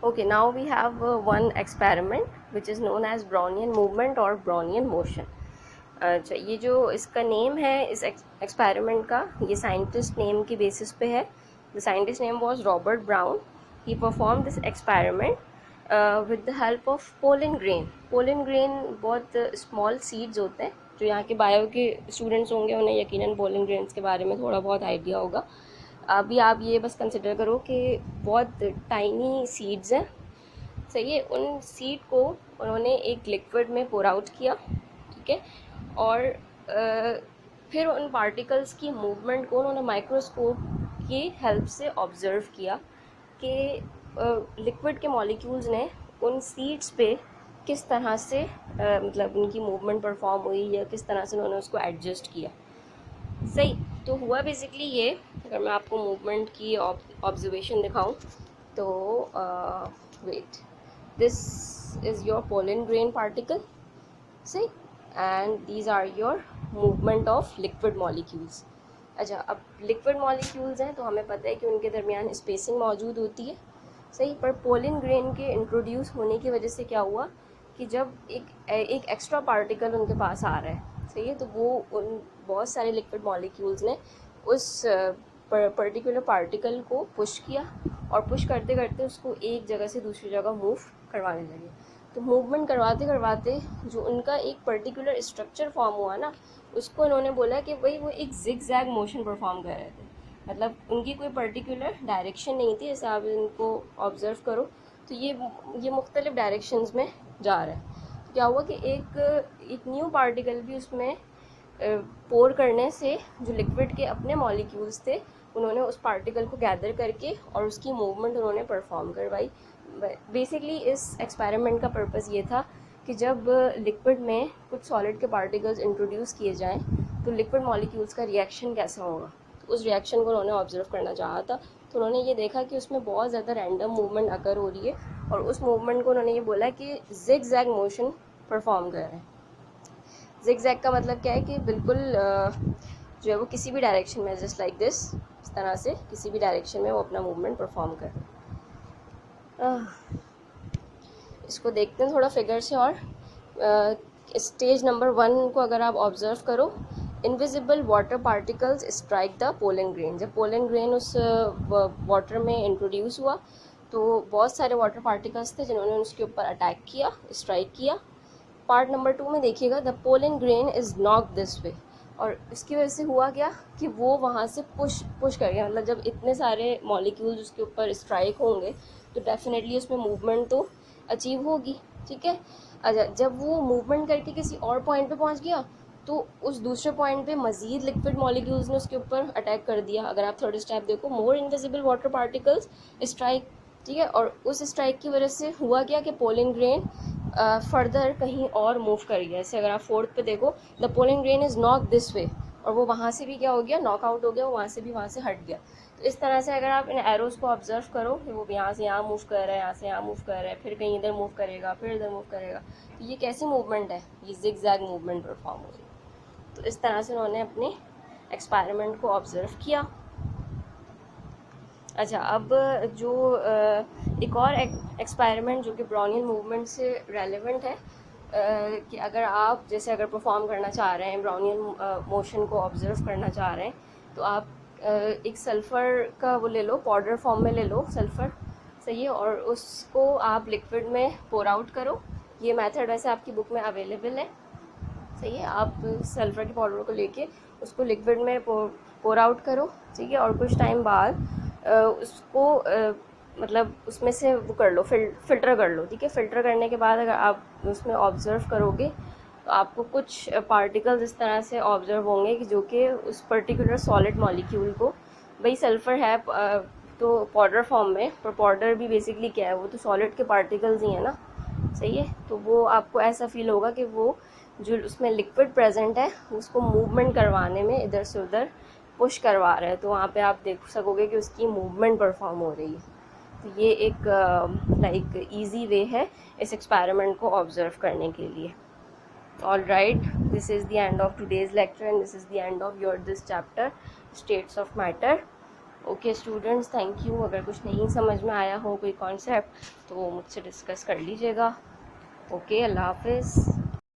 Okay, now we have one experiment which is known as Brownian movement or Brownian motion. अच्छा, ये जो इसका name है इस एक्सपेरिमेंट का, ये साइंटिस्ट नेम की बेसिस पे है. The scientist name was Robert brown. He perform this experiment with the help of pollen grain. Pollen grain बहुत स्मॉल सीड्स होते हैं. जो यहाँ के बायो के स्टूडेंट्स होंगे उन्हें यकीनन पोलन ग्रेन्स के बारे में थोड़ा बहुत आइडिया होगा. अभी आप ये बस कंसिडर करो कि बहुत टाइनी सीड्स हैं. सही है. उन सीड को उन्होंने एक लिक्विड में पोर आउट किया. ठीक है. और फिर उन पार्टिकल्स की मूवमेंट को उन्होंने माइक्रोस्कोप की हेल्प से ऑब्ज़र्व किया कि लिक्विड के मॉलिक्यूल्स ने उन सीड्स पे किस तरह से मतलब उनकी मूवमेंट परफॉर्म हुई या किस तरह से उन्होंने उसको एडजस्ट किया. सही. तो हुआ बेसिकली ये, अगर मैं आपको मूवमेंट की ऑब्जर्वेशन दिखाऊं तो wait, this is your pollen grain particle. सही. And these are your movement of liquid molecules. अच्छा, अब लिक्विड मॉलिक्यूल्स हैं तो हमें पता है कि उनके दरमियान स्पेसिंग मौजूद होती है. सही. पर पोलन ग्रेन के इंट्रोड्यूस होने की वजह से क्या हुआ कि जब एक एक्स्ट्रा पार्टिकल उनके पास आ रहा है. सही है. तो वो उन बहुत सारे लिक्विड मॉलिक्यूल्स ने उस पर्टिकुलर पार्टिकल को पुश किया और पुश करते करते उसको एक जगह से दूसरी जगह मूव करवाने लगे. तो मूवमेंट करवाते करवाते जो उनका एक पर्टिकुलर स्ट्रक्चर फॉर्म हुआ ना, उसको उन्होंने बोला कि भाई वो एक जिग जैग मोशन परफॉर्म कर रहे थे. मतलब उनकी कोई पर्टिकुलर डायरेक्शन नहीं थी. जैसे आप इनको ऑब्ज़र्व करो तो ये मुख्तलिफ डायरेक्शंस में जा रहा है. तो क्या हुआ कि एक न्यू पार्टिकल भी उसमें पोर करने से जो लिक्विड के अपने मॉलिक्यूल्स थे उन्होंने उस पार्टिकल को गैदर करके और उसकी मूवमेंट उन्होंने परफॉर्म करवाई. बेसिकली इस एक्सपेरिमेंट का पर्पज़ ये था कि जब लिक्विड में कुछ सॉलिड के पार्टिकल्स इंट्रोड्यूस किए जाएं तो लिक्विड मॉलिक्यूल्स का रिएक्शन कैसा होगा. तो उस रिएक्शन को उन्होंने ऑब्जर्व करना चाहा था. तो उन्होंने ये देखा कि उसमें बहुत ज़्यादा रैंडम मूवमेंट अकर हो रही है और उस मूवमेंट को उन्होंने ये बोला कि जिग जैग मोशन परफॉर्म कर रहे हैं. जिग जैग का मतलब क्या है कि बिल्कुल जो है वो किसी भी डायरेक्शन में, जस्ट लाइक दिस, इस तरह से किसी भी डायरेक्शन में वो अपना मूवमेंट परफॉर्म कर रहे हैं. इसको देखते हैं थोड़ा फिगर से. और स्टेज नंबर 1 को अगर आप ऑब्जर्व करो, invisible water particles strike the pollen grain. जब पोलन ग्रेन उस वाटर में इंट्रोड्यूस हुआ तो बहुत सारे वाटर पार्टिकल्स थे जिन्होंने उसके ऊपर अटैक किया, स्ट्राइक किया. पार्ट नंबर 2 में देखिएगा, the pollen grain is knock this way. और इसकी वजह से हुआ क्या कि वो वहाँ से पुश कर गया. मतलब जब इतने सारे मॉलिक्यूल्स उसके ऊपर स्ट्राइक होंगे तो डेफिनेटली उसमें मूवमेंट तो अचीव होगी. ठीक है. अच्छा, जब वो मूवमेंट करके किसी और पॉइंट पे पहुँच गया तो उस दूसरे पॉइंट पे मज़ीद लिक्विड मॉलिक्यूल्स ने उसके ऊपर अटैक कर दिया. अगर आप थर्ड स्टेप देखो, मोर इनविजिबल वाटर पार्टिकल्स स्ट्राइक. ठीक है. और उस स्ट्राइक की वजह से हुआ क्या कि पोलन ग्रेन फर्दर कहीं और मूव कर गया. जैसे अगर आप फोर्थ पे देखो, the pollen grain is knock this way, और वो वहाँ से भी क्या हो गया, नॉकआउट हो गया. वो वहाँ से हट गया. तो इस तरह से अगर आप इन एरोज़ को ऑब्जर्व करो कि वो यहाँ से यहाँ मूव कर रहा है, यहाँ से यहाँ मूव कर रहा है, फिर कहीं इधर मूव करेगा, फिर इधर मूव करेगा, तो ये कैसी मूवमेंट है, ये जिग जैग मूवमेंट परफॉर्म हो रही है. तो इस तरह से उन्होंने अपने एक्सपेरिमेंट को ऑब्जर्व किया. अच्छा, अब जो एक और एक्सपेरिमेंट जो कि ब्राउनियन मूवमेंट से रेलेवेंट है, कि अगर आप जैसे अगर परफॉर्म करना चाह रहे हैं, ब्राउनियन मोशन को ऑब्जर्व करना चाह रहे हैं, तो आप एक सल्फ़र का वो ले लो, पाउडर फॉर्म में ले लो सल्फ़र. सही है. और उसको आप लिक्विड में पोर आउट करो. ये मेथड वैसे आपकी बुक में अवेलेबल है. सही है. आप सल्फ़र के पाउडर को लेके उसको लिक्विड में पोर आउट करो. ठीक है. और कुछ टाइम बाद उसको मतलब उसमें से वो कर लो, फ़िल्टर कर लो. ठीक है. फ़िल्टर करने के बाद अगर आप उसमें ऑब्ज़र्व करोगे तो आपको कुछ पार्टिकल्स इस तरह से ऑब्ज़र्व होंगे कि जो कि उस पर्टिकुलर सॉलिड मॉलिक्यूल को, भाई सल्फ़र है तो पाउडर फॉर्म में, पर पाउडर भी बेसिकली क्या है, वो तो सॉलिड के पार्टिकल्स ही हैं ना. सही है. तो वो आपको ऐसा फील होगा कि वो जो उसमें लिक्विड प्रेजेंट है उसको मूवमेंट करवाने में इधर से उधर पुश करवा रहा है. तो वहाँ पे आप देख सकोगे कि उसकी मूवमेंट परफॉर्म हो रही है. तो ये एक लाइक ईजी वे है इस एक्सपेरिमेंट को ऑब्जर्व करने के लिए. All right, this is the end of today's lecture and this is the end of your this chapter, states of matter. Okay students, thank you. अगर कुछ नहीं समझ में आया हो कोई कॉन्सेप्ट तो मुझसे डिस्कस कर लीजिएगा। ओके, अल्लाह हाफिज़।